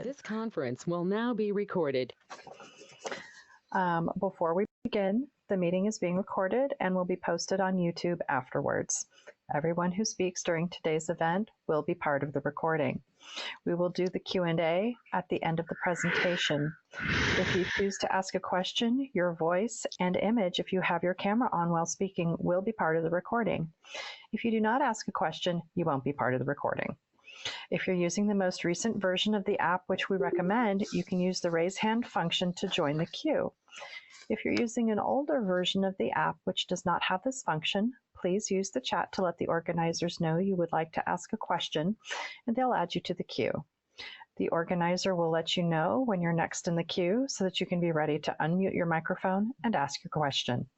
This conference will now be recorded. Before we begin, the meeting is being recorded and will be posted on YouTube afterwards. Everyone who speaks during today's event will be part of the recording. We will do the Q&A at the end of the presentation. If you choose to ask a question, your voice and image, if you have your camera on while speaking, will be part of the recording. If you do not ask a question, you won't be part of the recording. If you're using the most recent version of the app, which we recommend, you can use the raise hand function to join the queue. If you're using an older version of the app, which does not have this function, please use the chat to let the organizers know you would like to ask a question, and they'll add you to the queue. The organizer will let you know when you're next in the queue so that you can be ready to unmute your microphone and ask your question.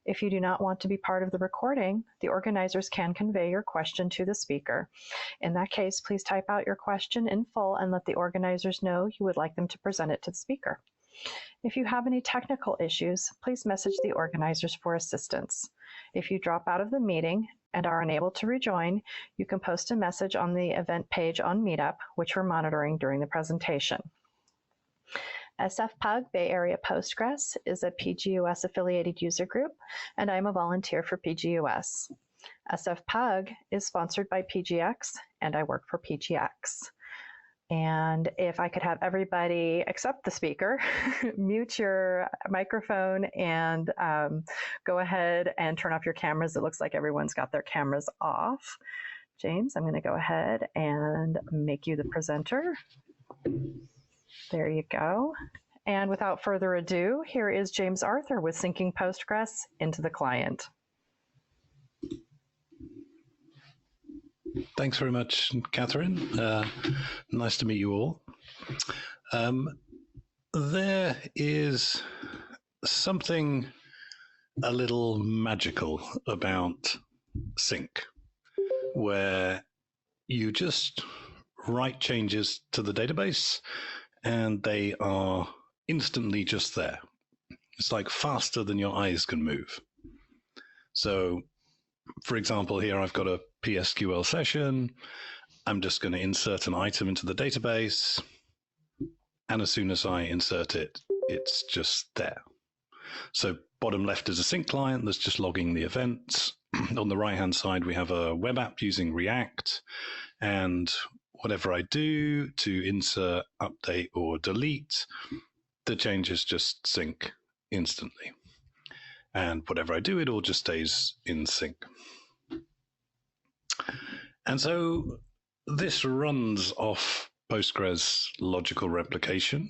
If you do not want to be part of the recording, the organizers can convey your question to the speaker. In that case, please type out your question in full and let the organizers know you would like them to present it to the speaker. If you have any technical issues, please message the organizers for assistance. If you drop out of the meeting and are unable to rejoin, you can post a message on the event page on Meetup, which we're monitoring during the presentation. SF-PUG Bay Area Postgres is a PGUS affiliated user group, and I'm a volunteer for PGUS. SF-PUG is sponsored by PGX, and I work for PGX. And if I could have everybody except the speaker mute your microphone and go ahead and turn off your cameras. It looks like everyone's got their cameras off. James, I'm going to go ahead and make you the presenter. There you go. And without further ado, here is James Arthur with syncing Postgres into the client. Thanks very much, Catherine. Nice to meet you all. There is something a little magical about sync, where you just write changes to the database and they are instantly just there. It's like faster than your eyes can move. So, for example, here I've got a PSQL session. I'm just going to insert an item into the database. And as soon as I insert it, it's just there. So bottom left is a sync client that's just logging the events. On the right-hand side, we have a web app using React. And whatever I do to insert, update, or delete, the changes just sync instantly. And whatever I do, it all just stays in sync. And so this runs off Postgres logical replication.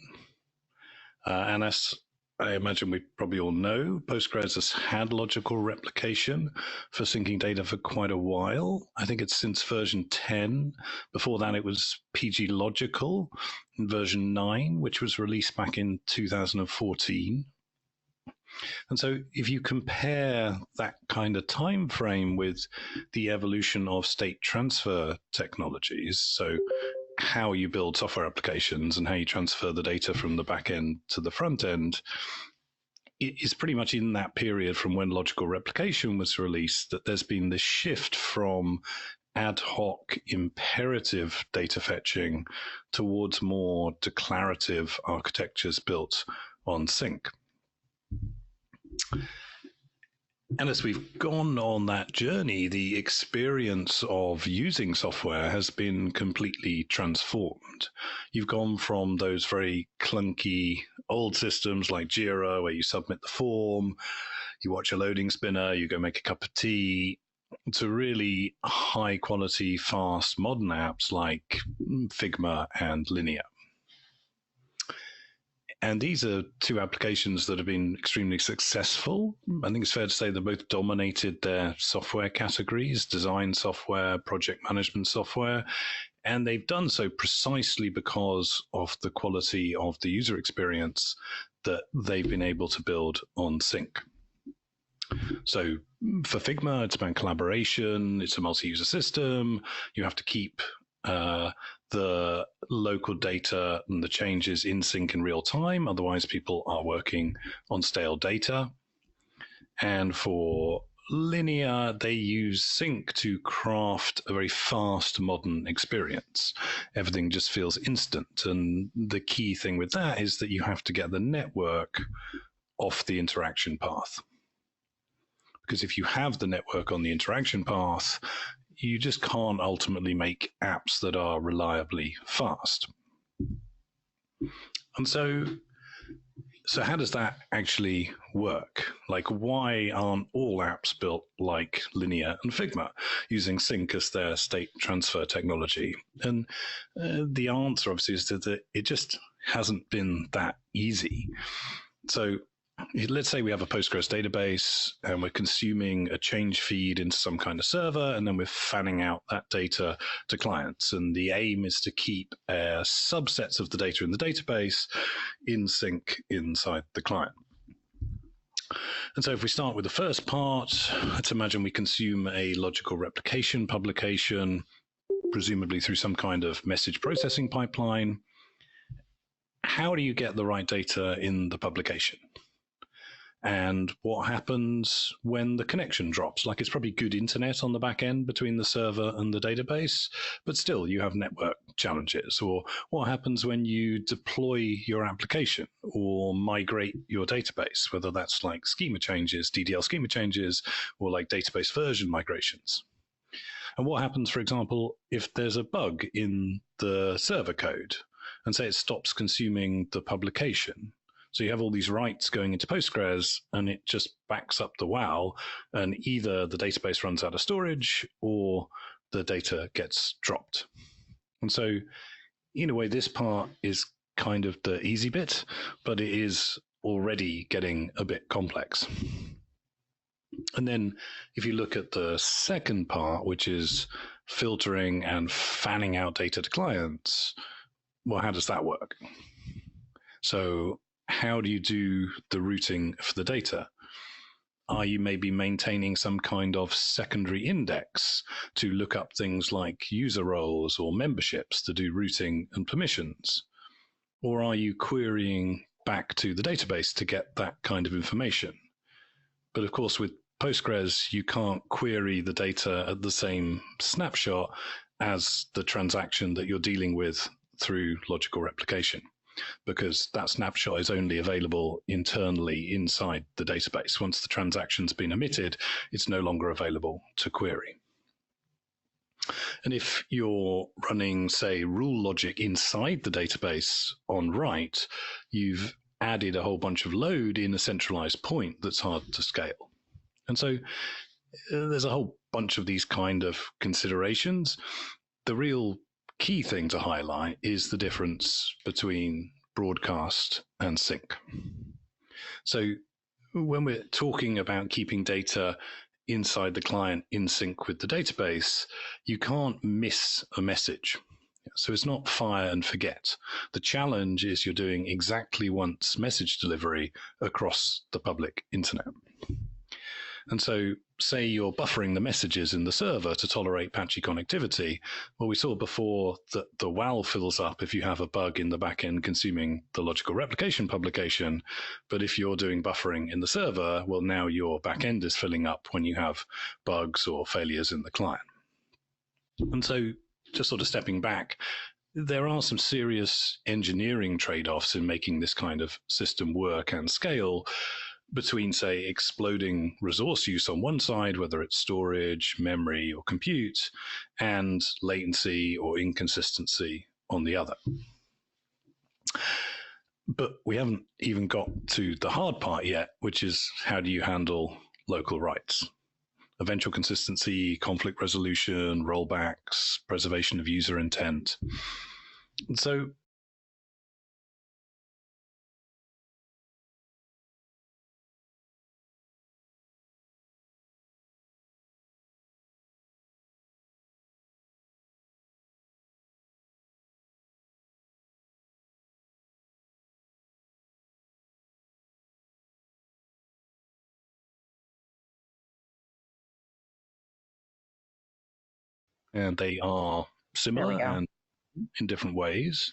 And as I imagine we probably all know, Postgres has had logical replication for syncing data for quite a while. I think it's since version 10. Before that, it was PG Logical in version 9, which was released back in 2014. And so if you compare that kind of time frame with the evolution of state transfer technologies, so how you build software applications and how you transfer the data from the back end to the front end, it is pretty much in that period from when logical replication was released that there's been this shift from ad hoc imperative data fetching towards more declarative architectures built on sync. And as we've gone on that journey, the experience of using software has been completely transformed. You've gone from those very clunky old systems like Jira, where you submit the form, you watch a loading spinner, you go make a cup of tea, to really high quality, fast, modern apps like Figma and Linear. And these are two applications that have been extremely successful. I think it's fair to say they both dominated their software categories, design software, project management software, and they've done so precisely because of the quality of the user experience that they've been able to build on sync. So for Figma, it's about collaboration, it's a multi-user system, you have to keep the local data and the changes in sync in real time. Otherwise, people are working on stale data. And for Linear, they use sync to craft a very fast, modern experience. Everything just feels instant. And the key thing with that is that you have to get the network off the interaction path. Because if you have the network on the interaction path, you just can't ultimately make apps that are reliably fast. And so how does that actually work? Like, why aren't all apps built like Linear and Figma, using sync as their state transfer technology? And the answer, obviously, is that it just hasn't been that easy. So let's say we have a Postgres database and we're consuming a change feed into some kind of server, and then we're fanning out that data to clients. And the aim is to keep subsets of the data in the database in sync inside the client. And so if we start with the first part, let's imagine we consume a logical replication publication, presumably through some kind of message processing pipeline. How do you get the right data in the publication? And what happens when the connection drops? Like, it's probably good internet on the back end between the server and the database, but still you have network challenges. Or what happens when you deploy your application or migrate your database, whether that's like schema changes, DDL schema changes, or like database version migrations? And what happens, for example, if there's a bug in the server code and say it stops consuming the publication? So you have all these writes going into Postgres, and it just backs up the WAL, and either the database runs out of storage or the data gets dropped. And so, in a way, this part is kind of the easy bit, but it is already getting a bit complex. And then if you look at the second part, which is filtering and fanning out data to clients, well, how does that work? So how do you do the routing for the data? Are you maybe maintaining some kind of secondary index to look up things like user roles or memberships to do routing and permissions? Or are you querying back to the database to get that kind of information? But of course, with Postgres, you can't query the data at the same snapshot as the transaction that you're dealing with through logical replication, because that snapshot is only available internally inside the database. Once the transaction's been emitted, it's no longer available to query. And if you're running, say, rule logic inside the database on write, you've added a whole bunch of load in a centralized point that's hard to scale. And so there's a whole bunch of these kind of considerations. The real key thing to highlight is the difference between broadcast and sync. So when we're talking about keeping data inside the client in sync with the database, you can't miss a message. So it's not fire and forget. The challenge is you're doing exactly once message delivery across the public internet. And so say you're buffering the messages in the server to tolerate patchy connectivity. Well, we saw before that the WAL fills up if you have a bug in the backend consuming the logical replication publication. But if you're doing buffering in the server, well, now your backend is filling up when you have bugs or failures in the client. And so just sort of stepping back, there are some serious engineering trade-offs in making this kind of system work and scale, between, say, exploding resource use on one side, whether it's storage, memory, or compute, and latency or inconsistency on the other. But we haven't even got to the hard part yet, which is how do you handle local writes? Eventual consistency, conflict resolution, rollbacks, preservation of user intent. And so and they are similar and in different ways.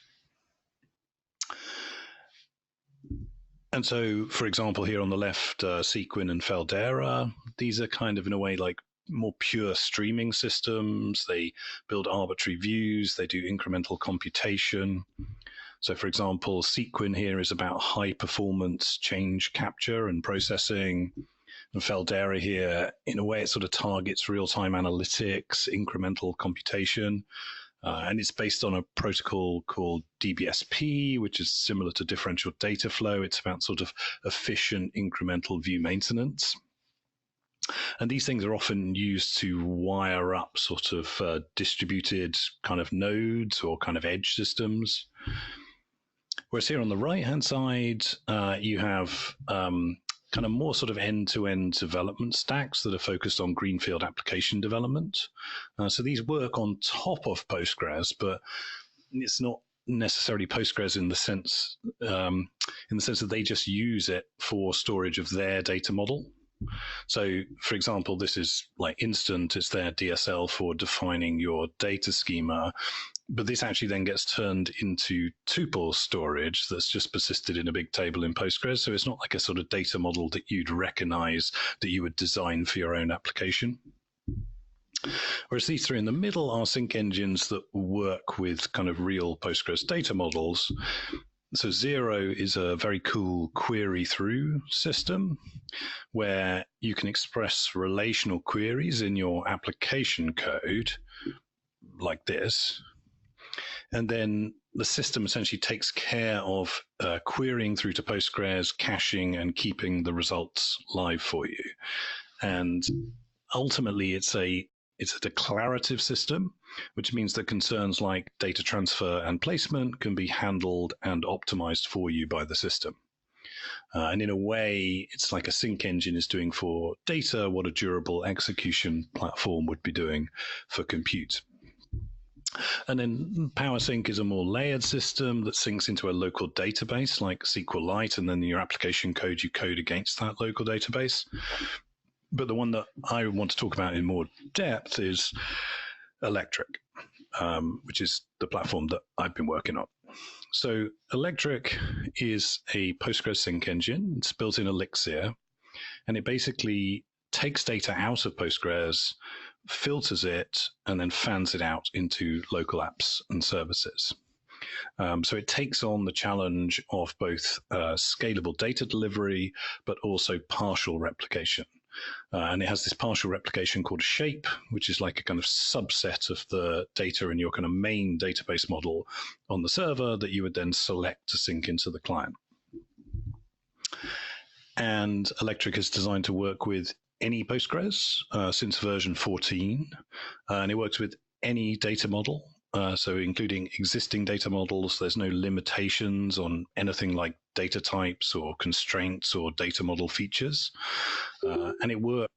And so, for example, here on the left, Sequin and Feldera, these are kind of in a way like more pure streaming systems. They build arbitrary views, they do incremental computation. So, for example, Sequin here is about high performance change capture and processing. And Feldera here, in a way, it sort of targets real time analytics, incremental computation. And it's based on a protocol called DBSP, which is similar to differential data flow. It's about sort of efficient incremental view maintenance. And these things are often used to wire up sort of distributed kind of nodes or kind of edge systems. Whereas here on the right-hand side, you have kind of more sort of end-to-end development stacks that are focused on greenfield application development. So these work on top of Postgres, but it's not necessarily Postgres in the sense that they just use it for storage of their data model. So, for example, this is like Instant. It's their DSL for defining your data schema. But this actually then gets turned into tuple storage that's just persisted in a big table in Postgres. So it's not like a sort of data model that you'd recognize that you would design for your own application. Whereas these three in the middle are sync engines that work with kind of real Postgres data models. So Zero is a very cool query through system where you can express relational queries in your application code like this. And then the system essentially takes care of querying through to Postgres, caching, and keeping the results live for you. And ultimately, it's a declarative system, which means that concerns like data transfer and placement can be handled and optimized for you by the system. And in a way, it's like a sync engine is doing for data what a durable execution platform would be doing for compute. And then PowerSync is a more layered system that syncs into a local database like SQLite, and then your application code, you code against that local database. But the one that I want to talk about in more depth is Electric, which is the platform that I've been working on. So Electric is a Postgres sync engine. It's built in Elixir, and it basically takes data out of Postgres, filters it, and then fans it out into local apps and services. So it takes on the challenge of both scalable data delivery, but also partial replication. And it has this partial replication called shape, which is like a kind of subset of the data in your kind of main database model on the server that you would then select to sync into the client. And Electric is designed to work with any Postgres since version 14, and it works with any data model, so including existing data models. There's no limitations on anything like data types or constraints or data model features, and it works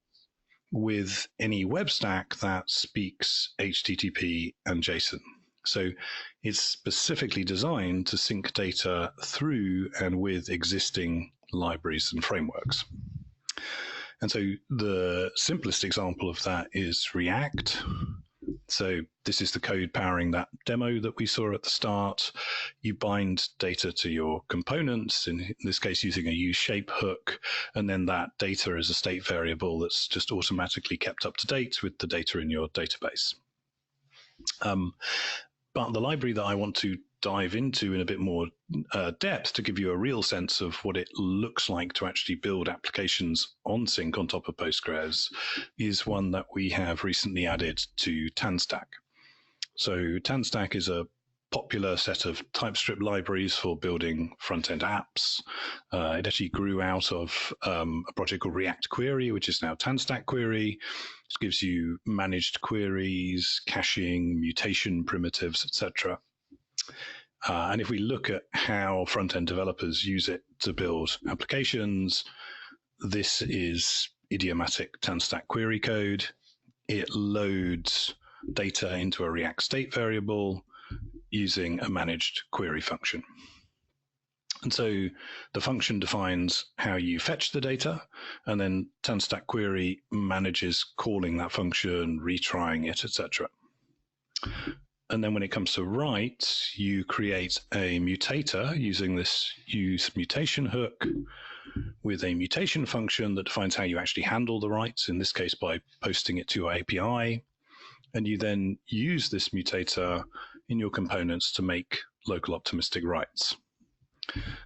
with any web stack that speaks HTTP and JSON. So it's specifically designed to sync data through and with existing libraries and frameworks. And so the simplest example of that is React. So this is the code powering that demo that we saw at the start. You bind data to your components, in this case using a useShape hook, and then that data is a state variable that's just automatically kept up to date with the data in your database. But the library that I want to dive into in a bit more depth to give you a real sense of what it looks like to actually build applications on sync on top of Postgres is one that we have recently added to TanStack. So TanStack is a popular set of TypeScript libraries for building front-end apps. It actually grew out of a project called React Query, which is now TanStack Query. It gives you managed queries, caching, mutation primitives, etc. And if we look at how front-end developers use it to build applications, this is idiomatic TanStack query code. It loads data into a React state variable using a managed query function. And so the function defines how you fetch the data, and then TanStack query manages calling that function, retrying it, etc. And then when it comes to write, you create a mutator using this use mutation hook with a mutation function that defines how you actually handle the writes, in this case by posting it to your API. And you then use this mutator in your components to make local optimistic writes.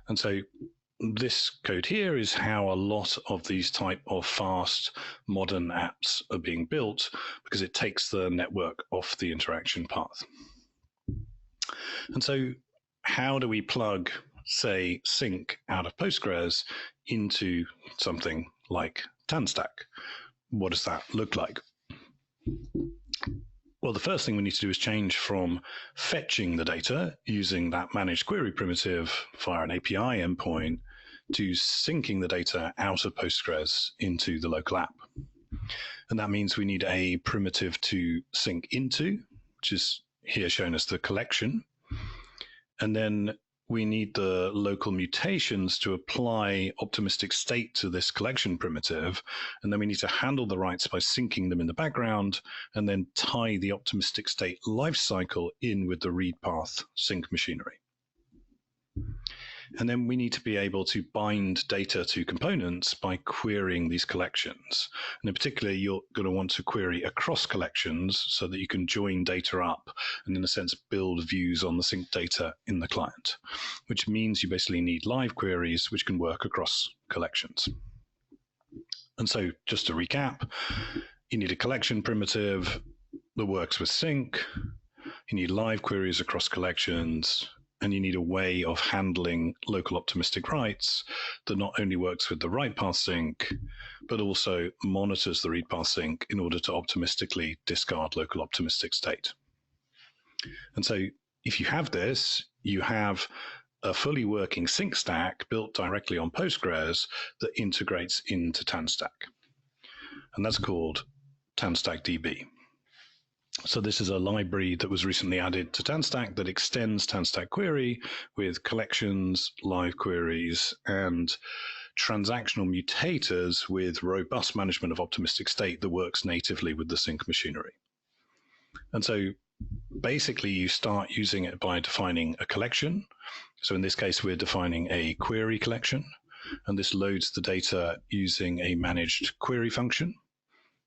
And so this code here is how a lot of these type of fast modern apps are being built, because it takes the network off the interaction path. And so how do we plug, say, sync out of Postgres into something like TANStack? What does that look like? Well, the first thing we need to do is change from fetching the data using that managed query primitive via an API endpoint to syncing the data out of Postgres into the local app. And that means we need a primitive to sync into, which is here shown as the collection. And then we need the local mutations to apply optimistic state to this collection primitive. And then we need to handle the writes by syncing them in the background and then tie the optimistic state lifecycle in with the read path sync machinery. And then we need to be able to bind data to components by querying these collections. And in particular, you're going to want to query across collections so that you can join data up and, in a sense, build views on the sync data in the client, which means you basically need live queries which can work across collections. And so just to recap, you need a collection primitive that works with sync. You need live queries across collections. And you need a way of handling local optimistic writes that not only works with the write path sync, but also monitors the read path sync in order to optimistically discard local optimistic state. And so if you have this, you have a fully working sync stack built directly on Postgres that integrates into TANStack. And that's called TANStack DB. So this is a library that was recently added to TANStack that extends TANStack query with collections, live queries, and transactional mutators with robust management of optimistic state that works natively with the sync machinery. And so basically you start using it by defining a collection. So in this case, we're defining a query collection, and this loads the data using a managed query function,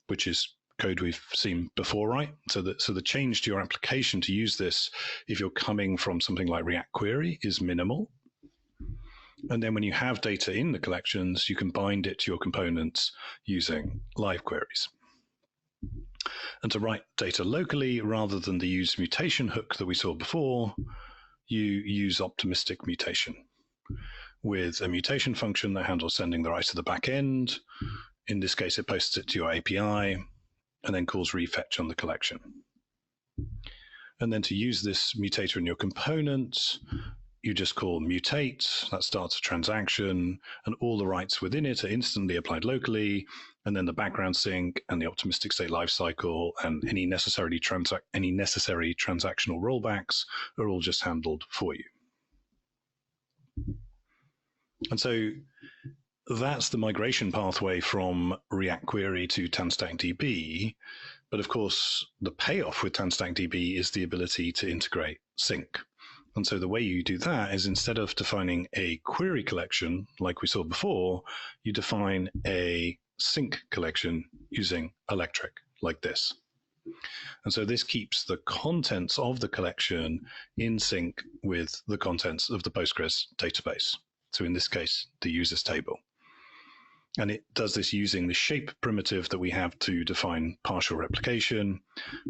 which is code we've seen before, right? So the change to your application to use this, if you're coming from something like React Query, is minimal. And then when you have data in the collections, you can bind it to your components using live queries. And to write data locally, rather than the use mutation hook that we saw before, you use optimistic mutation with a mutation function that handles sending the write to the back end. In this case, it posts it to your API, and then calls refetch on the collection. And then to use this mutator in your component, you just call mutate, that starts a transaction, and all the writes within it are instantly applied locally, and then the background sync and the optimistic state lifecycle and any necessary transactional rollbacks are all just handled for you. And so that's the migration pathway from React Query to TANStack DB. But of course, the payoff with TANStack DB is the ability to integrate sync. And so the way you do that is, instead of defining a query collection like we saw before, you define a sync collection using electric, like this. And so this keeps the contents of the collection in sync with the contents of the Postgres database. So in this case, the users table. And it does this using the shape primitive that we have to define partial replication,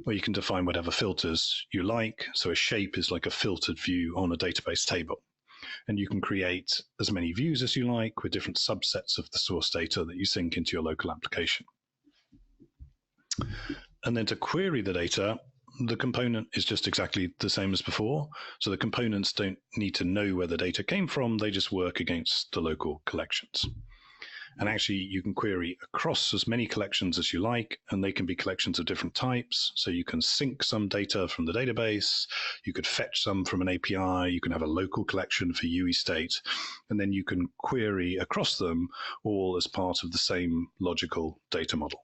where you can define whatever filters you like. So a shape is like a filtered view on a database table. And you can create as many views as you like with different subsets of the source data that you sync into your local application. And then to query the data, the component is just exactly the same as before. So the components don't need to know where the data came from. They just work against the local collections. And actually, you can query across as many collections as you like, and they can be collections of different types. So you can sync some data from the database, you could fetch some from an API, you can have a local collection for UE state, and then you can query across them all as part of the same logical data model.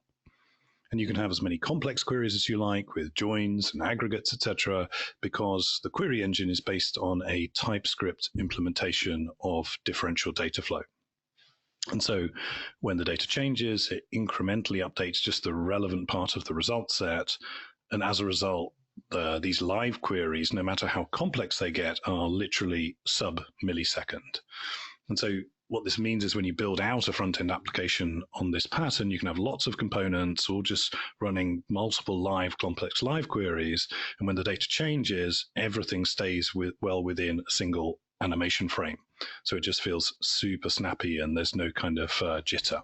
And you can have as many complex queries as you like with joins and aggregates, etc., because the query engine is based on a TypeScript implementation of differential data flow. And so when the data changes, it incrementally updates just the relevant part of the result set. And as a result, these live queries, no matter how complex they get, are literally sub-millisecond. And so what this means is when you build out a front-end application on this pattern, you can have lots of components all just running multiple complex live queries. And when the data changes, everything stays well within a single animation frame. So it just feels super snappy and there's no kind of jitter.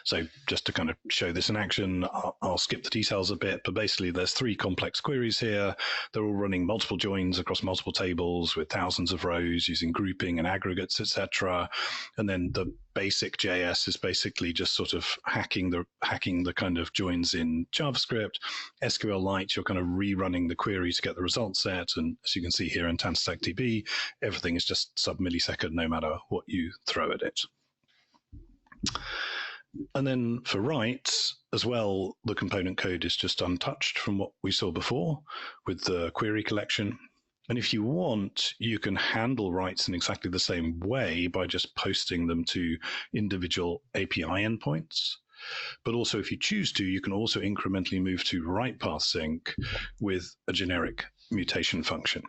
So just to kind of show this in action, I'll skip the details a bit, but basically there's 3 complex queries here. They're all running multiple joins across multiple tables with thousands of rows using grouping and aggregates, etc. And then the basic JS is basically just sort of hacking the kind of joins in JavaScript. SQLite, you're kind of rerunning the query to get the result set. And as you can see here in TanStackDB, everything is just sub-millisecond no matter what you throw at it. And then for writes as well, the component code is just untouched from what we saw before with the query collection. And if you want, you can handle writes in exactly the same way by just posting them to individual API endpoints. But also, if you choose to, you can also incrementally move to write path sync with a generic mutation function.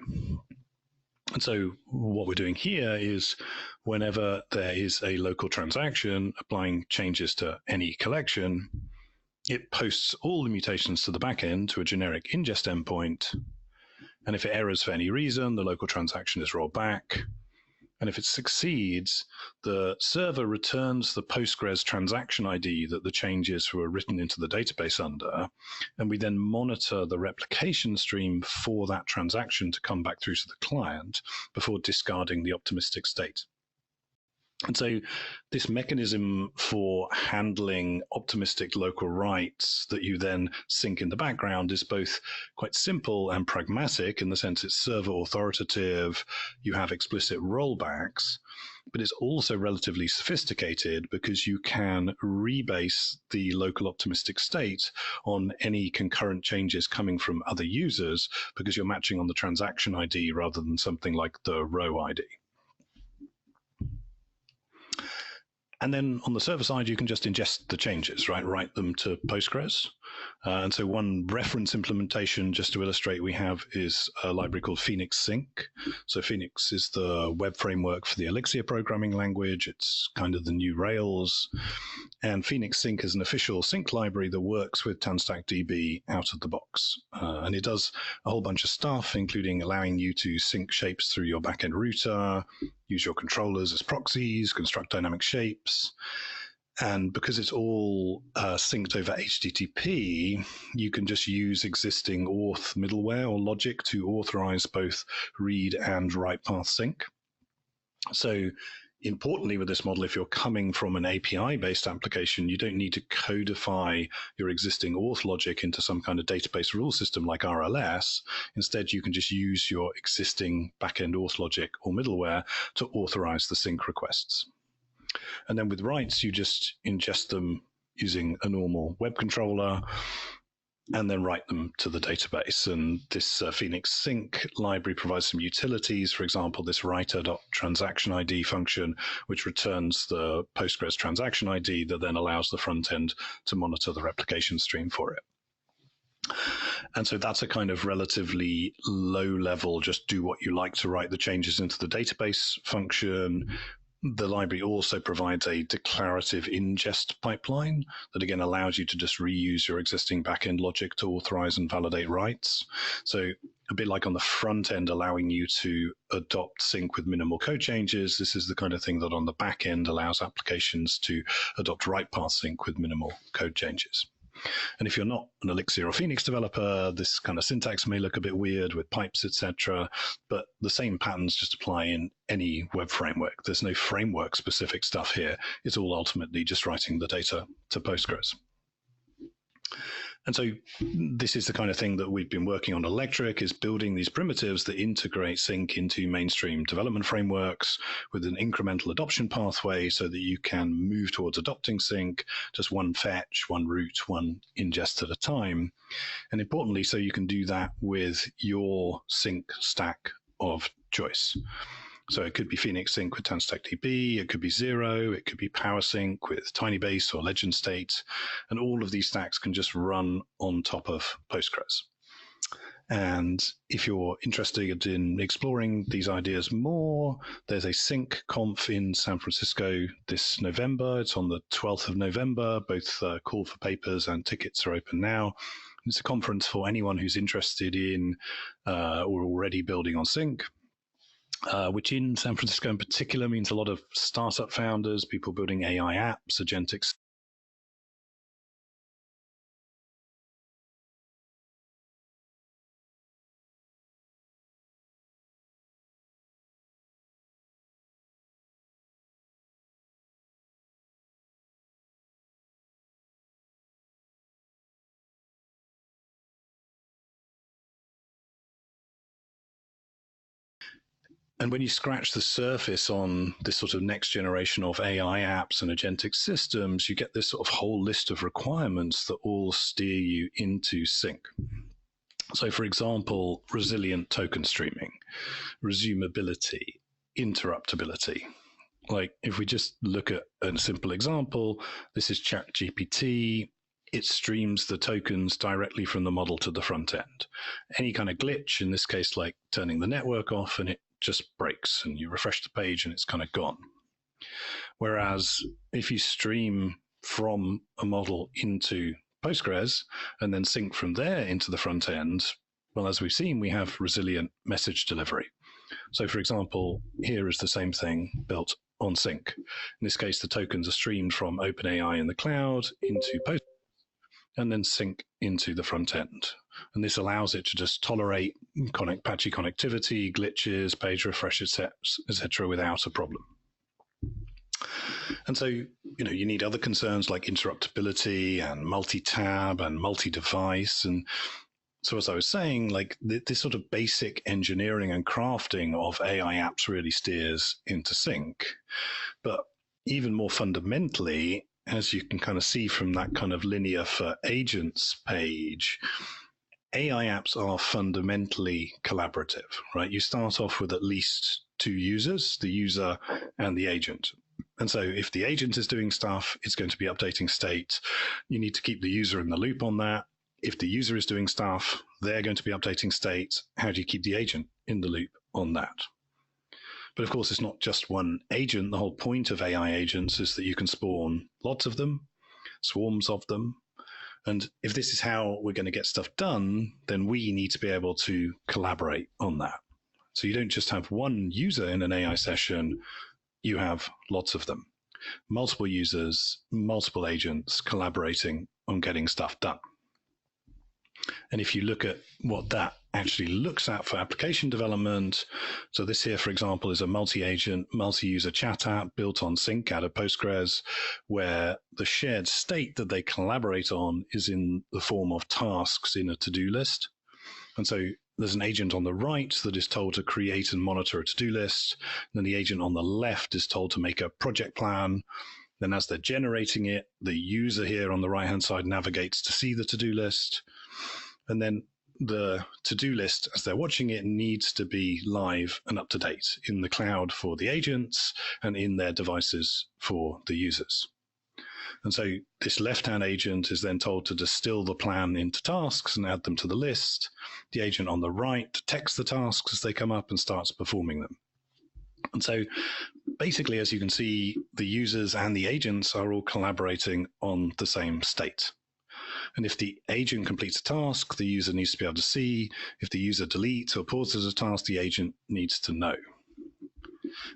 And so what we're doing here is whenever there is a local transaction applying changes to any collection, it posts all the mutations to the backend to a generic ingest endpoint. And if it errors for any reason, the local transaction is rolled back. And if it succeeds, the server returns the Postgres transaction ID that the changes were written into the database under, and we then monitor the replication stream for that transaction to come back through to the client before discarding the optimistic state. And so this mechanism for handling optimistic local writes that you then sync in the background is both quite simple and pragmatic in the sense it's server authoritative, you have explicit rollbacks, but it's also relatively sophisticated because you can rebase the local optimistic state on any concurrent changes coming from other users because you're matching on the transaction ID rather than something like the row ID. And then on the server side, you can just ingest the changes, right? Write them to Postgres. And so one reference implementation, just to illustrate, we have is a library called Phoenix Sync. So Phoenix is the web framework for the Elixir programming language. It's kind of the new Rails. And Phoenix Sync is an official sync library that works with TanStackDB out of the box. And it does a whole bunch of stuff, including allowing you to sync shapes through your backend router, use your controllers as proxies, construct dynamic shapes. And because it's all synced over HTTP, you can just use existing auth middleware or logic to authorize both read and write path sync. So importantly with this model, if you're coming from an API-based application, you don't need to codify your existing auth logic into some kind of database rule system like RLS. Instead, you can just use your existing backend auth logic or middleware to authorize the sync requests. And then with writes, you just ingest them using a normal web controller and then write them to the database. And this Phoenix Sync library provides some utilities. For example, this writer.transactionID function, which returns the Postgres transaction ID that then allows the front end to monitor the replication stream for it. And so that's a kind of relatively low level, just do what you like to write the changes into the database function. The library also provides a declarative ingest pipeline that again allows you to just reuse your existing backend logic to authorize and validate writes. So a bit like on the front end, allowing you to adopt sync with minimal code changes. This is the kind of thing that on the back end allows applications to adopt write path sync with minimal code changes. And if you're not an Elixir or Phoenix developer, this kind of syntax may look a bit weird with pipes, etc. But the same patterns just apply in any web framework. There's no framework-specific stuff here. It's all ultimately just writing the data to Postgres. And so this is the kind of thing that we've been working on at Electric, is building these primitives that integrate sync into mainstream development frameworks with an incremental adoption pathway so that you can move towards adopting sync, just one fetch, one route, one ingest at a time. And importantly, so you can do that with your sync stack of choice. So it could be Phoenix Sync with TanStackDB, it could be Zero, it could be PowerSync with TinyBase or Legend State, and all of these stacks can just run on top of Postgres. And if you're interested in exploring these ideas more, there's a Sync Conf in San Francisco this November. It's on the 12th of November. Both call for papers and tickets are open now. It's a conference for anyone who's interested in or already building on Sync. Which in San Francisco in particular means a lot of startup founders, people building AI apps, agentic. And when you scratch the surface on this sort of next generation of AI apps and agentic systems, you get this sort of whole list of requirements that all steer you into sync. So, for example, resilient token streaming, resumability, interruptibility. Like if we just look at a simple example, this is ChatGPT. It streams the tokens directly from the model to the front end. Any kind of glitch, in this case, like turning the network off, and it just breaks and you refresh the page and it's kind of gone. Whereas if you stream from a model into Postgres and then sync from there into the front end, well, as we've seen, we have resilient message delivery. So for example, here is the same thing built on sync. In this case, the tokens are streamed from OpenAI in the cloud into Postgres and then sync into the front end. And this allows it to just tolerate patchy connectivity, glitches, page refreshes, etc., without a problem. And so, you need other concerns like interruptibility and multi-tab and multi-device. And so as I was saying, like this sort of basic engineering and crafting of AI apps really steers into sync. But even more fundamentally, as you can kind of see from that kind of linear for agents page, AI apps are fundamentally collaborative, right? You start off with at least two users, the user and the agent. And so if the agent is doing stuff, it's going to be updating state. You need to keep the user in the loop on that. If the user is doing stuff, they're going to be updating state. How do you keep the agent in the loop on that? But of course, it's not just one agent. The whole point of AI agents is that you can spawn lots of them, swarms of them. And if this is how we're going to get stuff done, then we need to be able to collaborate on that. So you don't just have one user in an AI session, you have lots of them. Multiple users, multiple agents collaborating on getting stuff done. And if you look at what that actually looks at for application development, so this here, for example, is a multi-agent, multi-user chat app built on Sync out of Postgres, where the shared state that they collaborate on is in the form of tasks in a to-do list. And so there's an agent on the right that is told to create and monitor a to-do list. And then the agent on the left is told to make a project plan. Then as they're generating it, the user here on the right-hand side navigates to see the to-do list. And then the to-do list, as they're watching it, needs to be live and up to date in the cloud for the agents and in their devices for the users. And so this left-hand agent is then told to distill the plan into tasks and add them to the list. The agent on the right detects the tasks as they come up and starts performing them. And so basically, as you can see, the users and the agents are all collaborating on the same state. And if the agent completes a task, the user needs to be able to see. If the user deletes or pauses a task, the agent needs to know.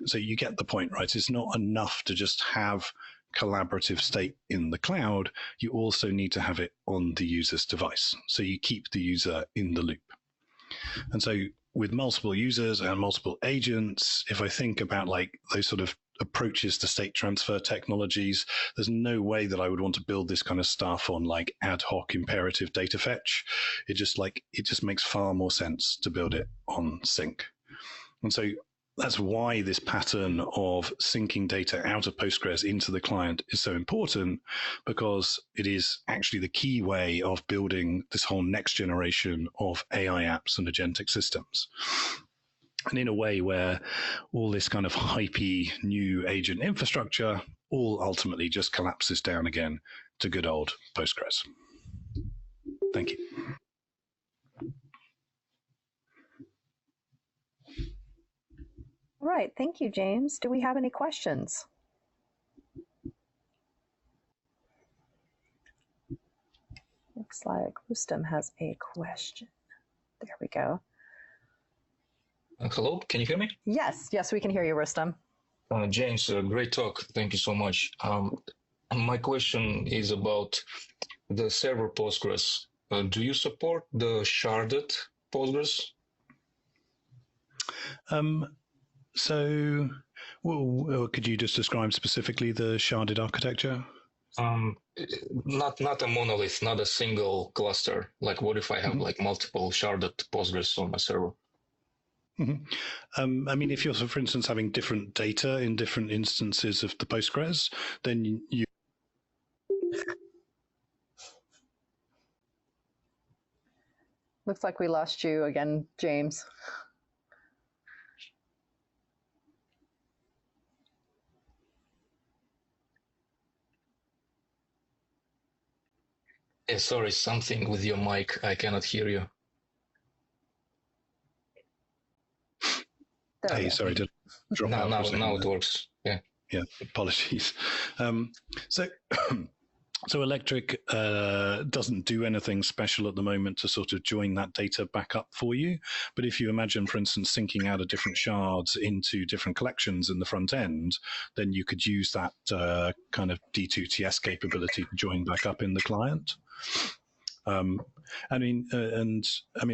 So you get the point, right? It's not enough to just have collaborative state in the cloud. You also need to have it on the user's device. So you keep the user in the loop. And so with multiple users and multiple agents, if I think about like those sort of approaches to state transfer technologies. There's no way that I would want to build this kind of stuff on like ad hoc imperative data fetch. It just makes far more sense to build it on sync. And so that's why this pattern of syncing data out of Postgres into the client is so important, because it is actually the key way of building this whole next generation of AI apps and agentic systems. And in a way where all this kind of hypey new agent infrastructure all ultimately just collapses down again to good old Postgres. Thank you. All right, thank you, James. Do we have any questions? Looks like Rustam has a question. There we go. Hello, can you hear me? Yes, we can hear you, Rustam. James, great talk. Thank you so much. My question is about the server Postgres. Do you support the sharded Postgres? So, could you just describe specifically the sharded architecture? Not a monolith, not a single cluster. Like, what if I have like multiple sharded Postgres on my server? I mean, if you're, for instance, having different data in different instances of the Postgres, then you. Looks like we lost you again, James. Yeah, sorry, something with your mic. I cannot hear you. Hey, sorry to drop out for a second. Now it works. Yeah. Yeah, apologies. So Electric doesn't do anything special at the moment to sort of join that data back up for you. But if you imagine, for instance, syncing out of different shards into different collections in the front end, then you could use that kind of D2TS capability to join back up in the client.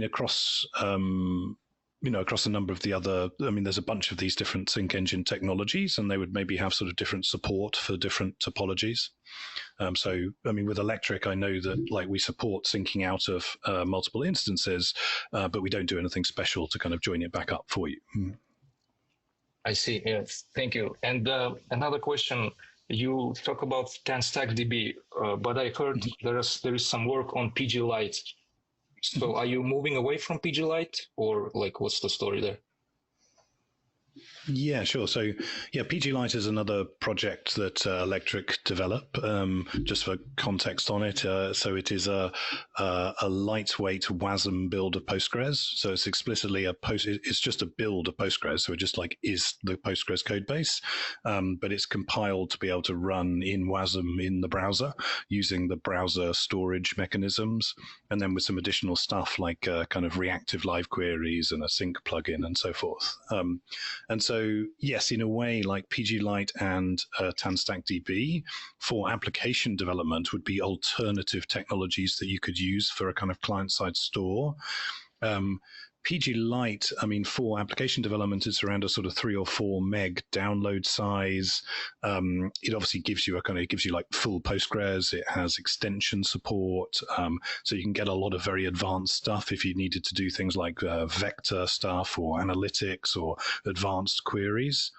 Across across a number of the other, there's a bunch of these different sync engine technologies, and they would maybe have sort of different support for different topologies. With Electric, I know that like we support syncing out of multiple instances, but we don't do anything special to kind of join it back up for you. I see. Yes, thank you. And another question. You talk about TanStackDB, but I heard there is some work on PG Lite. So are you moving away from PG Lite, or like what's the story there? Yeah, sure. So, PG Lite is another project that Electric develop. Just for context on it, so it is a lightweight WASM build of Postgres. So it's explicitly it's just a build of Postgres. So it just like is the Postgres code base, but it's compiled to be able to run in WASM in the browser using the browser storage mechanisms, and then with some additional stuff like kind of reactive live queries and a sync plugin and so forth. And so, yes, in a way, like PG Lite and TanStackDB for application development would be alternative technologies that you could use for a kind of client-side store. PG Lite, for application development, it's around a sort of 3 or 4 meg download size. It obviously gives you like full Postgres. It has extension support, so you can get a lot of very advanced stuff if you needed to do things like vector stuff or analytics or advanced queries.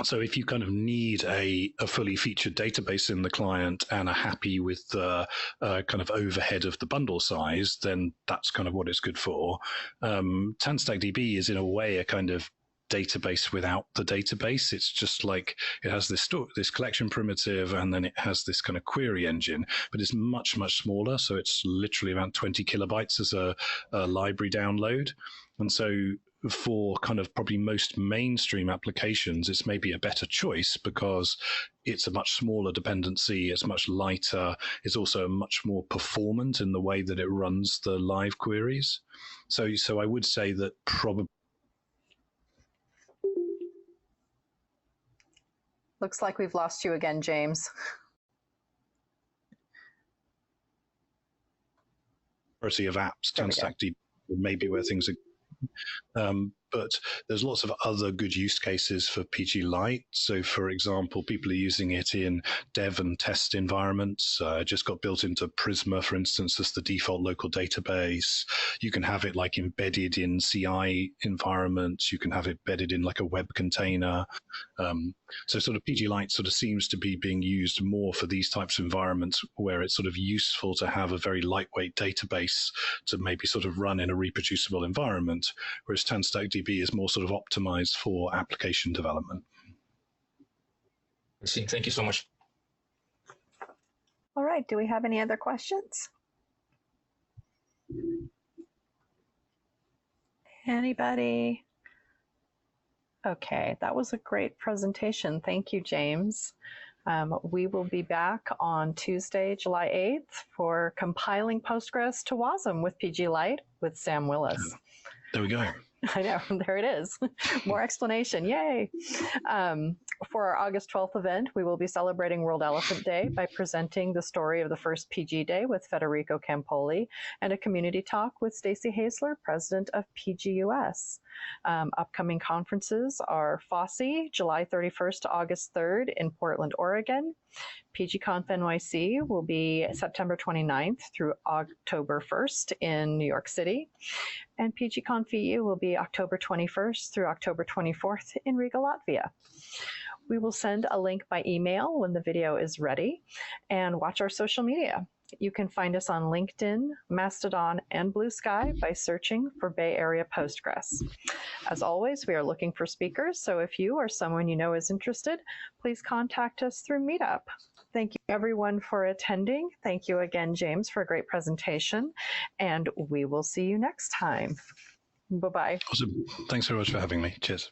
So if you kind of need a fully featured database in the client and are happy with the kind of overhead of the bundle size, then that's kind of what it's good for. TanStackDB is in a way a kind of database without the database. It's just like it has this collection primitive, and then it has this kind of query engine, but it's much, much smaller. So it's literally around 20 kilobytes as a library download. And so for kind of probably most mainstream applications, it's maybe a better choice because it's a much smaller dependency, it's much lighter, it's also much more performant in the way that it runs the live queries. So I would say that probably. Looks like we've lost you again, James. Of apps, TanStackDB maybe where things are. but there's lots of other good use cases for PG Lite. So, for example, people are using it in dev and test environments. It just got built into Prisma, for instance, as the default local database. You can have it like embedded in CI environments. You can have it embedded in like a web container. So sort of PG Lite sort of seems to be being used more for these types of environments where it's sort of useful to have a very lightweight database to maybe sort of run in a reproducible environment, whereas TanStackDB is more sort of optimized for application development. I see. Thank you so much. All right, do we have any other questions? Anybody? Okay, that was a great presentation. Thank you, James. We will be back on Tuesday, July 8th for compiling Postgres to WASM with PG Lite with Sam Willis. There we go. I know, there it is. More explanation, yay. For our August 12th event, we will be celebrating World Elephant Day by presenting the story of the first PG Day with Federico Campoli and a community talk with Stacy Hazler, president of PGUS. Upcoming conferences are FOSSI, July 31st to August 3rd in Portland, Oregon. PGConf NYC will be September 29th through October 1st in New York City. And PGConf EU will be October 21st through October 24th in Riga, Latvia. We will send a link by email when the video is ready, and watch our social media. You can find us on LinkedIn, Mastodon, and Blue Sky by searching for Bay Area Postgres. As always, we are looking for speakers, so if you or someone you know is interested, please contact us through Meetup. Thank you everyone for attending. Thank you again, James, for a great presentation, and we will see you next time. Bye-bye. Awesome. Thanks very much for having me. Cheers.